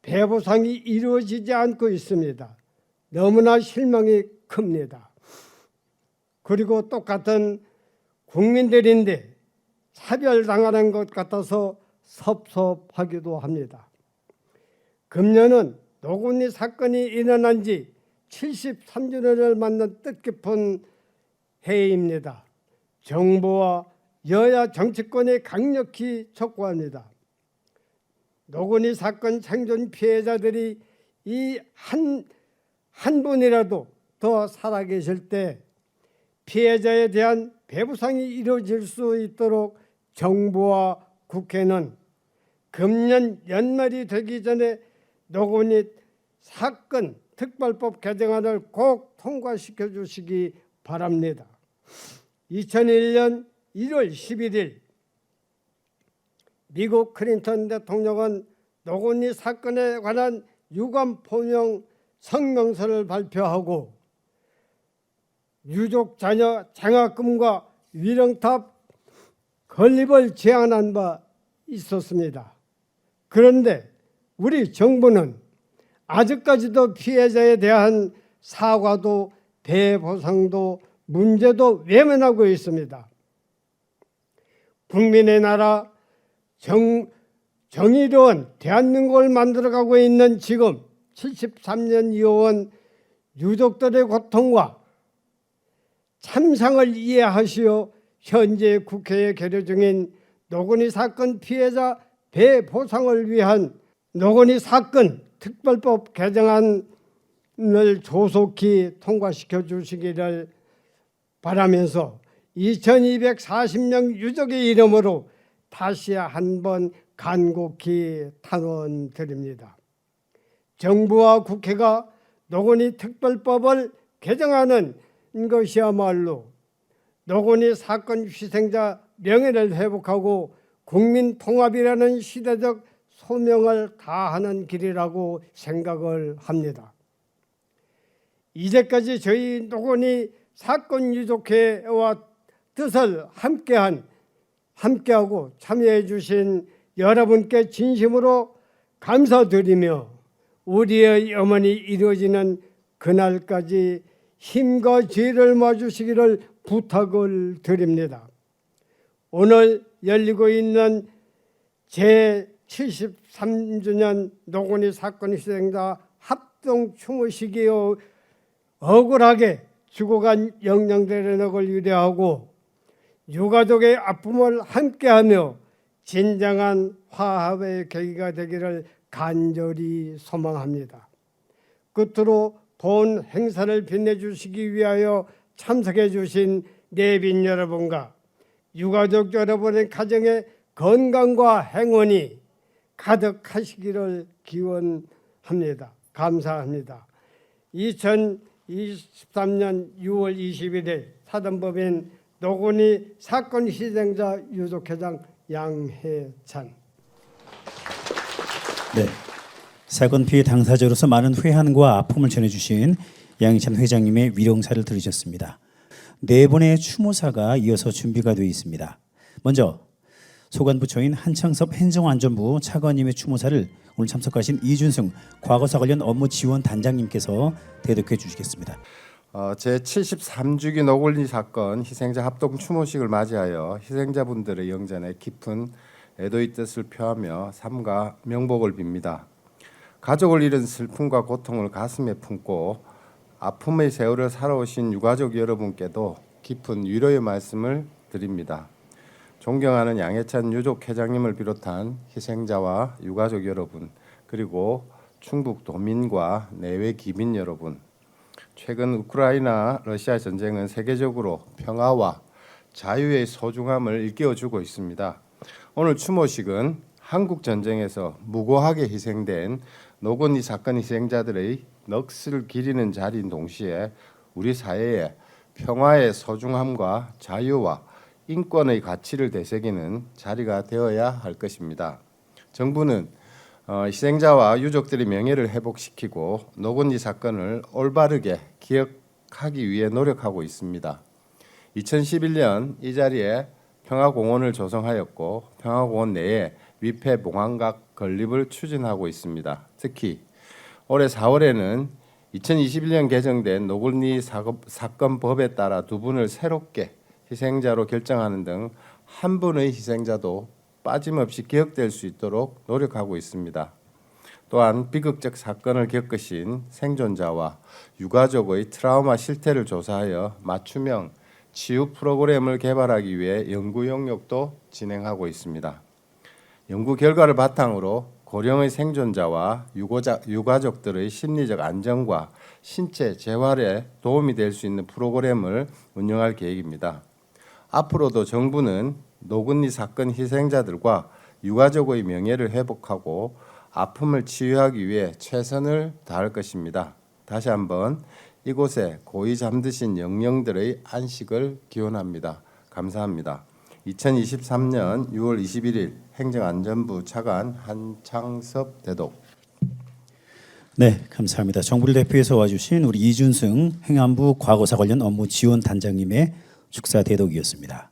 배보상이 이루어지지 않고 있습니다. 너무나 실망이 큽니다. 그리고 똑같은 국민들인데 차별당하는 것 같아서 섭섭하기도 합니다. 금년은 노건희 사건이 일어난 지 73주년을 맞는 뜻깊은 해입니다. 정부와 여야 정치권에 강력히 촉구합니다. 노건희 사건 생존 피해자들이 이 한 분이라도 더 살아계실 때 피해자에 대한 배부상이 이루어질 수 있도록 정부와 국회는 금년 연말이 되기 전에 노건희 사건 특별법 개정안을 꼭 통과시켜 주시기 바랍니다. 2001년 1월 11일 미국 클린턴 대통령은 노건희 사건에 관한 유감 포명 성명서를 발표하고 유족 자녀 장학금과 위령탑 건립을 제안한 바 있었습니다. 그런데 우리 정부는 아직까지도 피해자에 대한 사과도 배보상도 문제도 외면하고 있습니다. 국민의 나라 정의로운 대한민국을 만들어가고 있는 지금 73년 이어온 유족들의 고통과 참상을 이해하시어 현재 국회에 계류 중인 노건희 사건 피해자 배보상을 위한 노건희 사건 특별법 개정안을 조속히 통과시켜 주시기를 바라면서 2240명 유족의 이름으로 다시 한번 간곡히 탄원드립니다. 정부와 국회가 노건희 특별법을 개정하는 것이야말로 노건희 사건 희생자 명예를 회복하고 국민 통합이라는 시대적 소명을 다하는 길이라고 생각을 합니다. 이제까지 저희 노건희 사건 유족회와 뜻을 함께하고 참여해 주신 여러분께 진심으로 감사드리며 우리의 염원이 이루어지는 그날까지 힘과 지혜를 모아주시기를 부탁을 드립니다. 오늘 열리고 있는 제73주년 노건희 사건 희생자 합동 추모식이 억울하게 죽어간 영령들의 넋을 위로하고 유가족의 아픔을 함께하며 진정한 화합의 계기가 되기를 간절히 소망합니다. 끝으로 본 행사를 빛내주시기 위하여 참석해 주신 내빈 여러분과 유가족 여러분의 가정에 건강과 행운이 가득하시기를 기원합니다. 감사합니다. 2023년 6월 21일 사단법인 노건희 사건 희생자 유족회장 양해찬. 네, 사건 피해 당사자로서 많은 회한과 아픔을 전해주신 양희찬 회장님의 위로응사를 들으셨습니다. 네 번의 추모사가 이어서 준비가 되어 있습니다. 먼저 소관부처인 한창섭 행정안전부 차관님의 추모사를 오늘 참석하신 이준승 과거사 관련 업무 지원 단장님께서 대독해 주시겠습니다. 제73주기 노건희 사건 희생자 합동 추모식을 맞이하여 희생자분들의 영전에 깊은 애도의 뜻을 표하며 삼가 명복을 빕니다. 가족을 잃은 슬픔과 고통을 가슴에 품고 아픔의 세월을 살아오신 유가족 여러분께도 깊은 위로의 말씀을 드립니다. 존경하는 양해찬 유족 회장님을 비롯한 희생자와 유가족 여러분, 그리고 충북 도민과 내외 기민 여러분, 최근 우크라이나 러시아 전쟁은 세계적으로 평화와 자유의 소중함을 일깨워주고 있습니다. 오늘 추모식은 한국 전쟁에서 무고하게 희생된 노건희 사건 희생자들의 넋을 기리는 자리인 동시에 우리 사회에 평화의 소중함과 자유와 인권의 가치를 되새기는 자리가 되어야 할 것입니다. 정부는 희생자와 유족들의 명예를 회복시키고 노건희 사건을 올바르게 기억하기 위해 노력하고 있습니다. 2011년 이 자리에 평화공원을 조성하였고 평화공원 내에 위패 봉황각 건립을 추진하고 있습니다. 특히 올해 4월에는 2021년 개정된 노건희 사건 법에 따라 2분을 새롭게 희생자로 결정하는 등 한 분의 희생자도 빠짐없이 기억될 수 있도록 노력하고 있습니다. 또한 비극적 사건을 겪으신 생존자와 유가족의 트라우마 실태를 조사하여 맞춤형 치유 프로그램을 개발하기 위해 연구 용역도 진행하고 있습니다. 연구 결과를 바탕으로 고령의 생존자와 유가족들의 심리적 안정과 신체 재활에 도움이 될 수 있는 프로그램을 운영할 계획입니다. 앞으로도 정부는 노건희 사건 희생자들과 유가족의 명예를 회복하고 아픔을 치유하기 위해 최선을 다할 것입니다. 다시 한번 이곳에 고이 잠드신 영령들의 안식을 기원합니다. 감사합니다. 2023년 6월 21일 행정안전부 차관 한창섭 대독. 네, 감사합니다. 정부를 대표해서 와주신 우리 이준승 행안부 과거사 관련 업무 지원 단장님의 축사 대독이었습니다.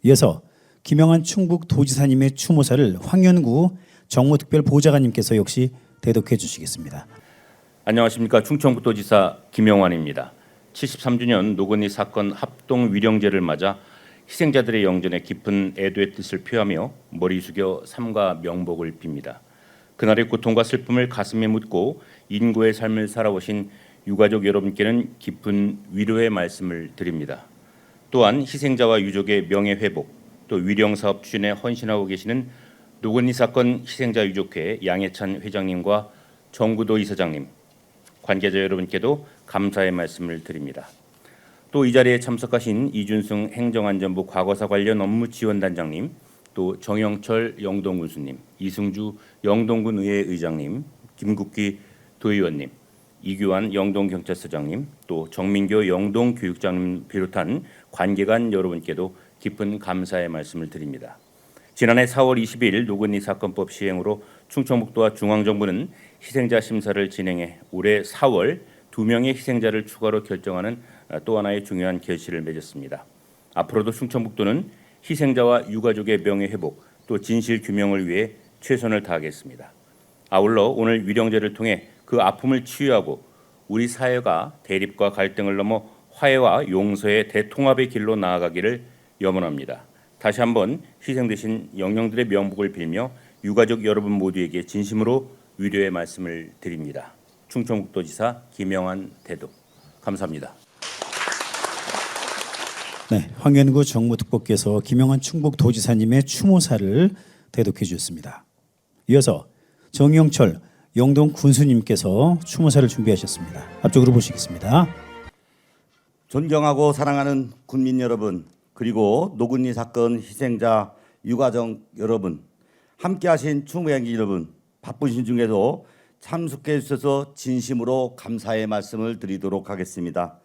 이어서 김영환 충북도지사님의 추모사를 황연구 정무특별보좌관님께서 역시 대독해 주시겠습니다. 안녕하십니까. 충청북도지사 김영환입니다. 73주년 노건희 사건 합동 위령제를 맞아 희생자들의 영전에 깊은 애도의 뜻을 표하며 머리 숙여 삼가 명복을 빕니다. 그날의 고통과 슬픔을 가슴에 묻고 인고의 삶을 살아오신 유가족 여러분께는 깊은 위로의 말씀을 드립니다. 또한 희생자와 유족의 명예회복, 또 위령사업 추진에 헌신하고 계시는 노건희 사건 희생자 유족회 양해찬 회장님과 정구도 이사장님, 관계자 여러분께도 감사의 말씀을 드립니다. 또 이 자리에 참석하신 이준승 행정안전부 과거사 관련 업무 지원단장님, 또 정영철 영동군수님, 이승주 영동군 의회 의장님, 김국기 도의원님, 이규환 영동경찰서장님, 또 정민교 영동교육장님 비롯한 관계관 여러분께도 깊은 감사의 말씀을 드립니다. 지난해 4월 20일 노건희 사건법 시행으로 충청북도와 중앙정부는 희생자 심사를 진행해 올해 4월 2명의 희생자를 추가로 결정하는 또 하나의 중요한 결실을 맺었습니다. 앞으로도 충청북도는 희생자와 유가족의 명예회복, 또 진실규명을 위해 최선을 다하겠습니다. 아울러 오늘 위령제를 통해 그 아픔을 치유하고 우리 사회가 대립과 갈등을 넘어 화해와 용서의 대통합의 길로 나아가기를 염원합니다. 다시 한번 희생되신 영령들의 명복을 빌며 유가족 여러분 모두에게 진심으로 위로의 말씀을 드립니다. 충청북도지사 김영환 대독. 감사합니다. 네, 황연구 정무특보께서 김영환 충북도지사님의 추모사를 대독해 주셨습니다. 이어서 정영철 영동 군수님께서 추모사를 준비하셨습니다. 앞쪽으로 보시겠습니다. 존경하고 사랑하는 군민 여러분, 그리고 노건희 사건 희생자 유가족 여러분, 함께하신 추모행기 여러분, 바쁘신 중에도 참석해 주셔서 진심으로 감사의 말씀을 드리도록 하겠습니다.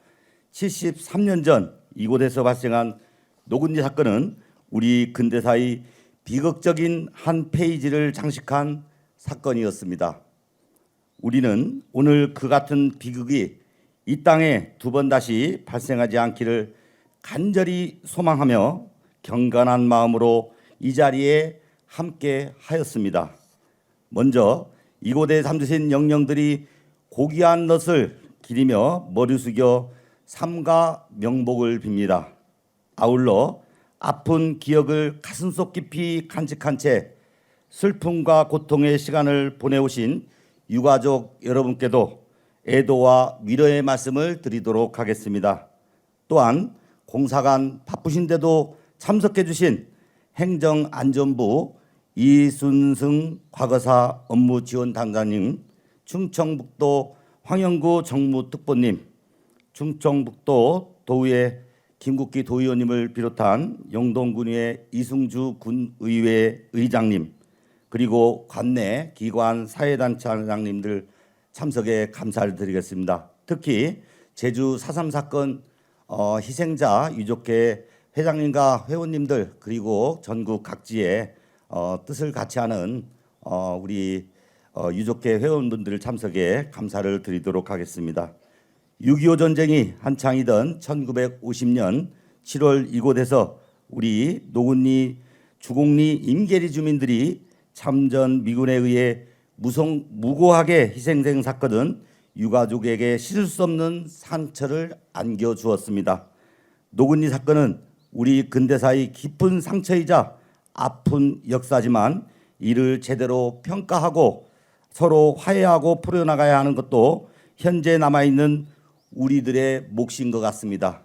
73년 전 이곳에서 발생한 노건희 사건은 우리 근대사의 비극적인 한 페이지를 장식한 사건이었습니다. 우리는 오늘 그 같은 비극이 이 땅에 두 번 다시 발생하지 않기를 간절히 소망하며 경건한 마음으로 이 자리에 함께 하였습니다. 먼저 이곳에 잠드신 영령들이 고귀한 넛을 기리며 머리 숙여 삼가 명복을 빕니다. 아울러 아픈 기억을 가슴속 깊이 간직한 채 슬픔과 고통의 시간을 보내오신 유가족 여러분께도 애도와 위로의 말씀을 드리도록 하겠습니다. 또한 공사간 바쁘신데도 참석해 주신 행정안전부 이순승 과거사 업무지원단장님, 충청북도 황영구 정무특보님, 충청북도 도의회 김국기 도의원님을 비롯한 영동군의 이승주 군의회 의장님, 그리고 관내 기관 사회단체장님들 참석에 감사를 드리겠습니다. 특히 제주 4.3 사건 희생자 유족회 회장님과 회원님들, 그리고 전국 각지에 뜻을 같이 하는 우리 유족회 회원분들 참석에 감사를 드리도록 하겠습니다. 6.25 전쟁이 한창이던 1950년 7월 이곳에서 우리 노군리 주곡리 임계리 주민들이 참전 미군에 의해 무고하게 희생된 사건은 유가족에게 씻을 수 없는 상처를 안겨주었습니다. 노군리 사건은 우리 근대사의 깊은 상처이자 아픈 역사지만 이를 제대로 평가하고 서로 화해하고 풀어나가야 하는 것도 현재 남아있는 우리들의 몫인 것 같습니다.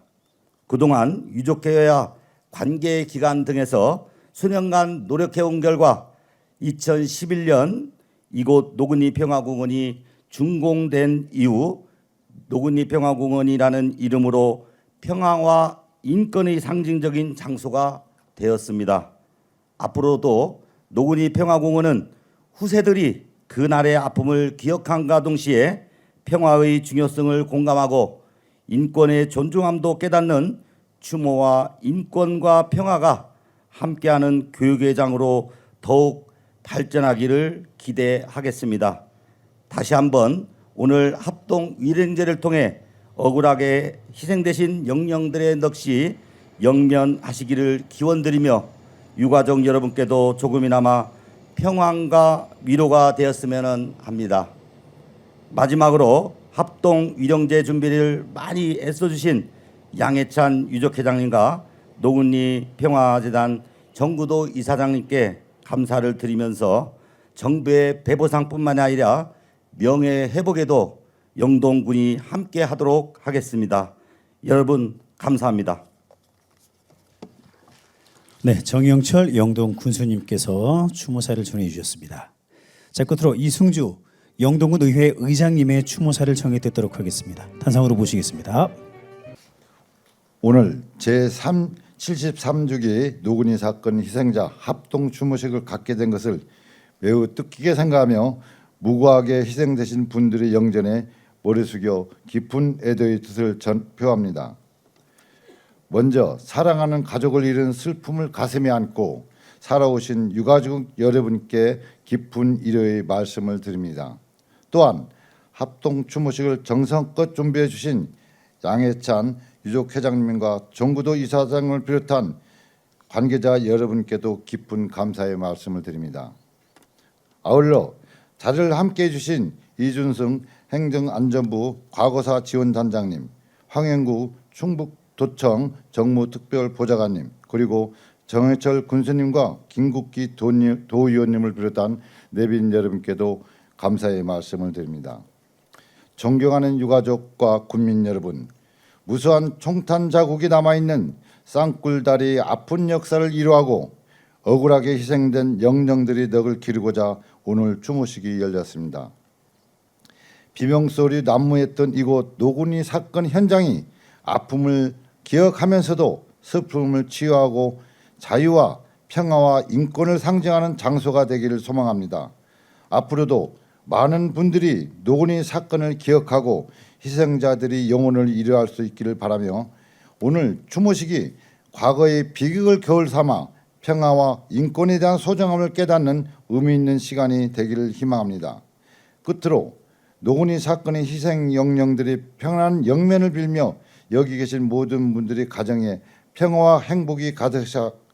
그동안 유족회와 관계기관 등에서 수년간 노력해온 결과 2011년 이곳 노군리 평화공원이 준공된 이후 노군리 평화공원이라는 이름으로 평화와 인권의 상징적인 장소가 되었습니다. 앞으로도 노군리 평화공원은 후세들이 그날의 아픔을 기억함과 동시에 평화의 중요성을 공감하고 인권의 존중함도 깨닫는 추모와 인권과 평화가 함께하는 교육의 장으로 더욱 발전하기를 기대하겠습니다. 다시 한번 오늘 합동 위령제를 통해 억울하게 희생되신 영령들의 넋이 영면하시기를 기원드리며 유가족 여러분께도 조금이나마 평안과 위로가 되었으면 합니다. 마지막으로 합동 위령제 준비를 많이 애써주신 양해찬 유족회장님과 노군리 평화재단 정구도 이사장님께 감사를 드리면서 정부의 배보상뿐만 아니라 명예회복에도 영동군이 함께 하도록 하겠습니다. 여러분 감사합니다. 네, 정영철 영동 군수님께서 추모사를 전해 주셨습니다. 자, 끝으로 이승주 영동군 의회 의장님의 추모사를 청해 듣도록 하겠습니다. 단상으로 모시겠습니다. 오늘 제73주기 노군리 사건 희생자 합동 추모식을 갖게 된 것을 매우 뜻깊게 생각하며 무고하게 희생되신 분들의 영전에 머리 숙여 깊은 애도의 뜻을 표합니다. 먼저 사랑하는 가족을 잃은 슬픔을 가슴에 안고 살아오신 유가족 여러분께 깊은 위로의 말씀을 드립니다. 또한 합동 추모식을 정성껏 준비해 주신 양해찬 유족회장님과 정구도 이사장을 비롯한 관계자 여러분께도 깊은 감사의 말씀을 드립니다. 아울러 자리를 함께해 주신 이준승 행정안전부 과거사 지원단장님, 황영구 충북도청 정무특별보좌관님, 그리고 정해철 군수님과 김국기 도의원님을 비롯한 내빈 여러분께도 감사의 말씀을 드립니다. 존경하는 유가족과 군민 여러분, 무수한 총탄 자국이 남아있는 쌍굴다리의 아픈 역사를 이루하고 억울하게 희생된 영령들의 넋을 기리고자 오늘 추모식이 열렸습니다. 비명소리 난무했던 이곳 노군리 사건 현장이 아픔을 기억하면서도 슬픔을 치유하고 자유와 평화와 인권을 상징하는 장소가 되기를 소망합니다. 앞으로도 많은 분들이 노군리 사건을 기억하고 희생자들이 영혼을 이루할 수 있기를 바라며 오늘 추모식이 과거의 비극을 겨울 삼아 평화와 인권에 대한 소중함을 깨닫는 의미 있는 시간이 되기를 희망합니다. 끝으로 노군리 사건의 희생 영령들의 평안한 영면을 빌며 여기 계신 모든 분들의 가정에 평화와 행복이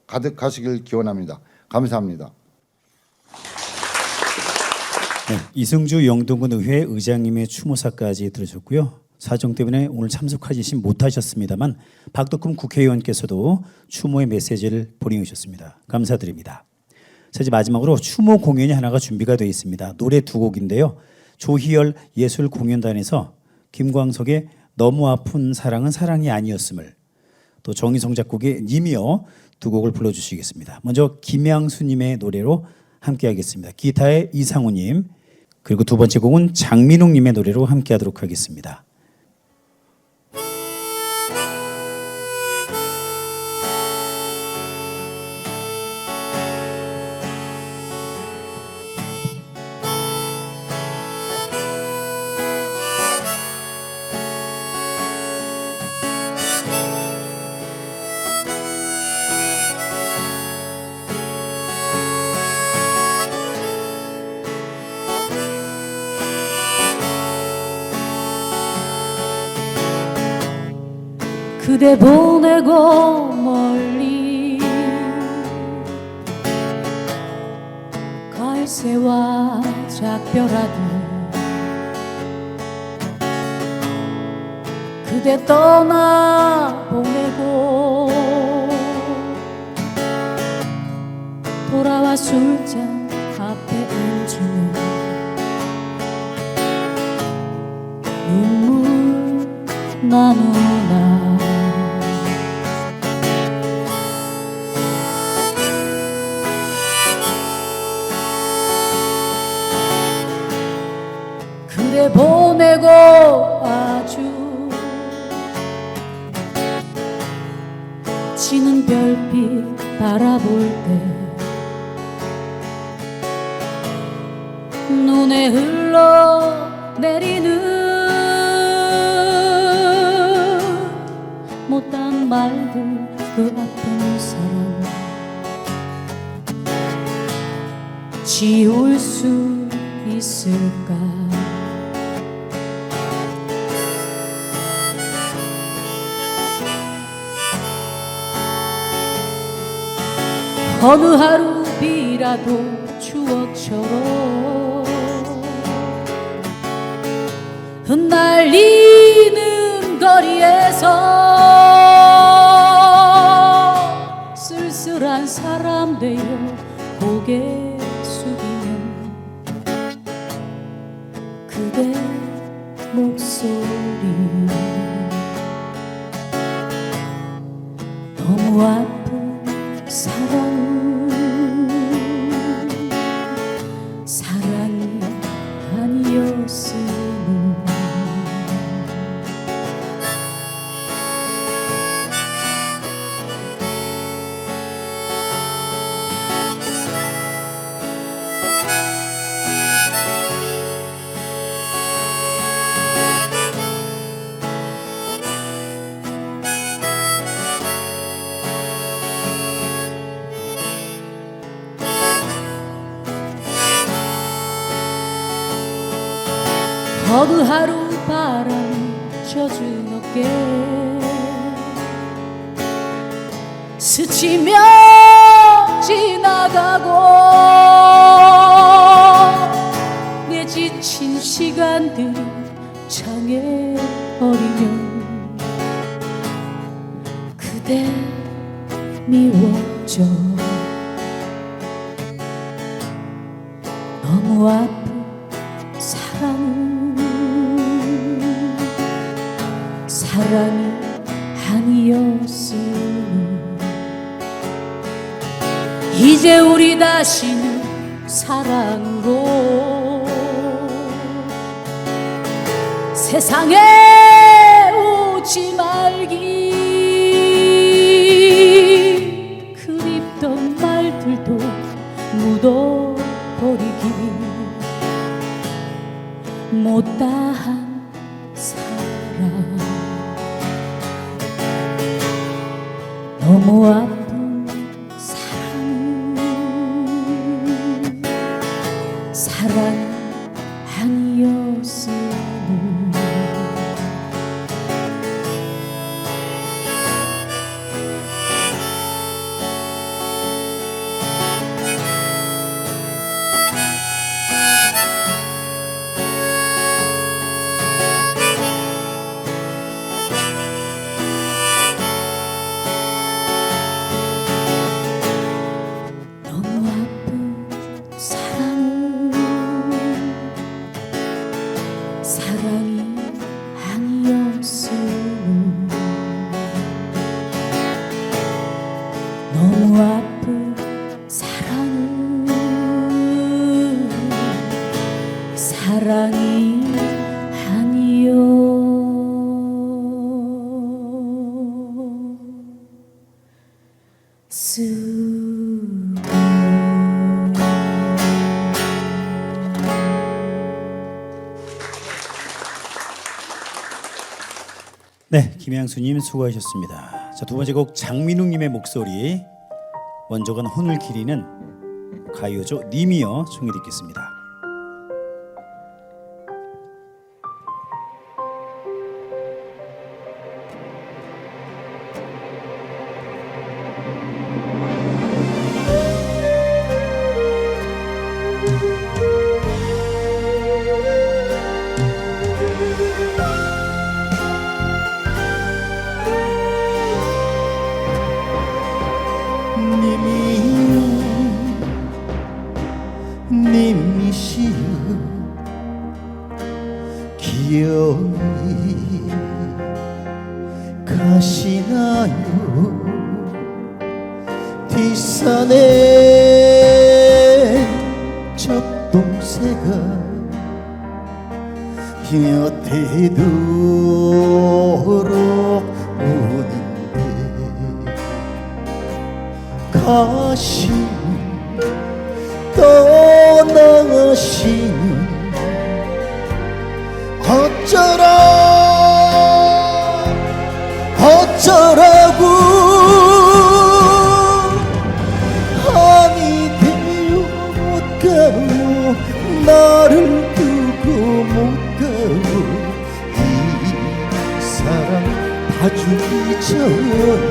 가득하시길 기원합니다. 감사합니다. 네, 이승주 영동군 의회 의장님의 추모사까지 들으셨고요. 사정 때문에 오늘 참석하시진 못하셨습니다만 박덕흠 국회의원께서도 추모의 메시지를 보내주셨습니다. 감사드립니다. 자, 이제 마지막으로 추모 공연이 하나가 준비가 되어 있습니다. 노래 두 곡인데요. 조희열 예술공연단에서 김광석의 너무 아픈 사랑은 사랑이 아니었음을, 또 정희성 작곡의 님이여 두 곡을 불러주시겠습니다. 먼저 김양수님의 노래로 함께하겠습니다. 기타의 이상우님, 그리고 두 번째 곡은 장민웅님의 노래로 함께하도록 하겠습니다. 그대 보내고 멀리 갈새와 작별하듯 그대 떠나보내고 돌아와 술잔 앞에 앉으면 눈물 나누나 그대 보내고 아주 지는 별빛 바라볼 때 눈에 흘러내리는 못한 말들 그 앞에 는 사람 지울 수 있을까 어느 하루 비라도 추억처럼 흩날리는 거리에서 쓸쓸한 사람 되어 고개 숙이면 그대 목소리 너무 아픈 사랑이 아니었으니 어느 하루 바람 젖은 어깨 스치며 지나가고 내 지친 시간들 창에 버리면 그대 미워져 너무 아픈 사랑이 아니었으니 이제 우리 다시는 사랑으로 세상에 오지 말기 그립던 말들도 묻어버리기 못다한 사랑 너무 아픈 사랑이 아니었으니 사랑이 세상이 아니요. 네, 김양수님 수고하셨습니다. 자, 두 번째 곡 장민웅님의 목소리, 원조건 혼을 기리는 가요조 님이여 청해 듣겠습니다. 님이시여 기어이 가시나요. 뒷산에 적동새가 곁에 두록 오는데 가시 떠나시는 어쩌라고 아니 되어 못 가요. 나를 두고 못 가요. 이 사랑 봐주기 전에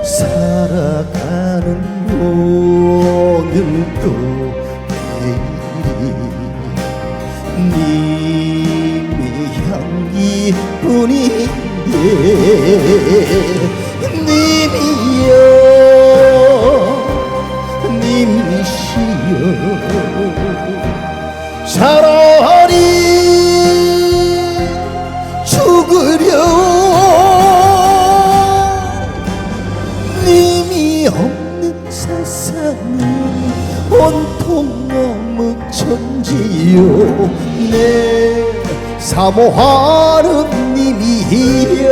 살아가는 오늘도 내일이 님의 향기뿐인데 님이여 님이시여 차라리 죽으려 님이 없는 세상은 온통 암흑천지요. 내 사모하는 님이여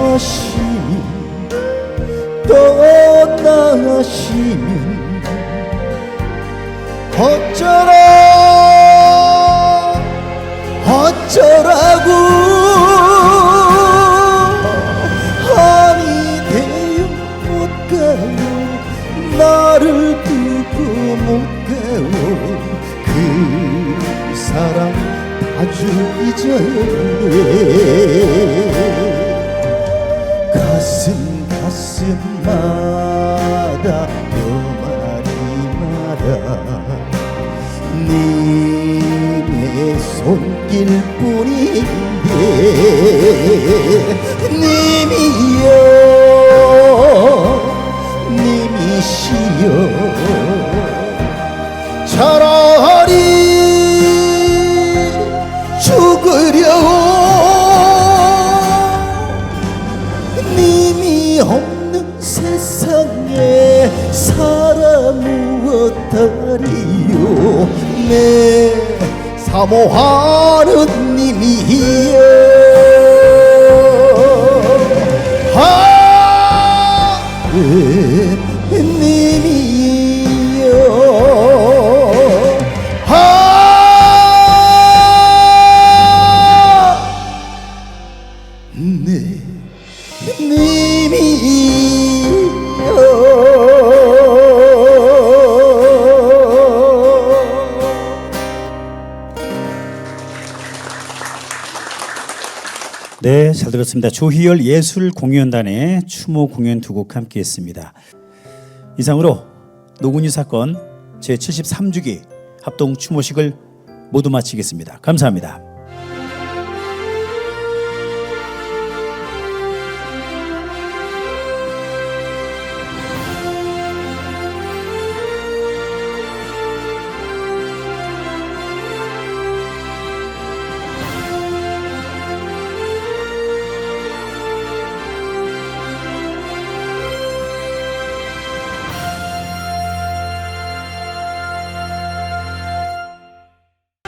가시면 떠나시면 어쩌라고 아니 되어 못 가요. 나를 두고 못 가요. 그 사랑 봐주기 전에 가슴마다 뼈마리마다 님의 손길뿐인데 님이여 님이시여 차라리 죽으려 님이 없는 세상에 사람 무엇하리요. 내 사모하는 님이여 네, 네, 잘 들었습니다. 조희열 예술공연단의 추모 공연 두 곡 함께했습니다. 이상으로 노군이 사건 제73주기 합동 추모식을 모두 마치겠습니다. 감사합니다.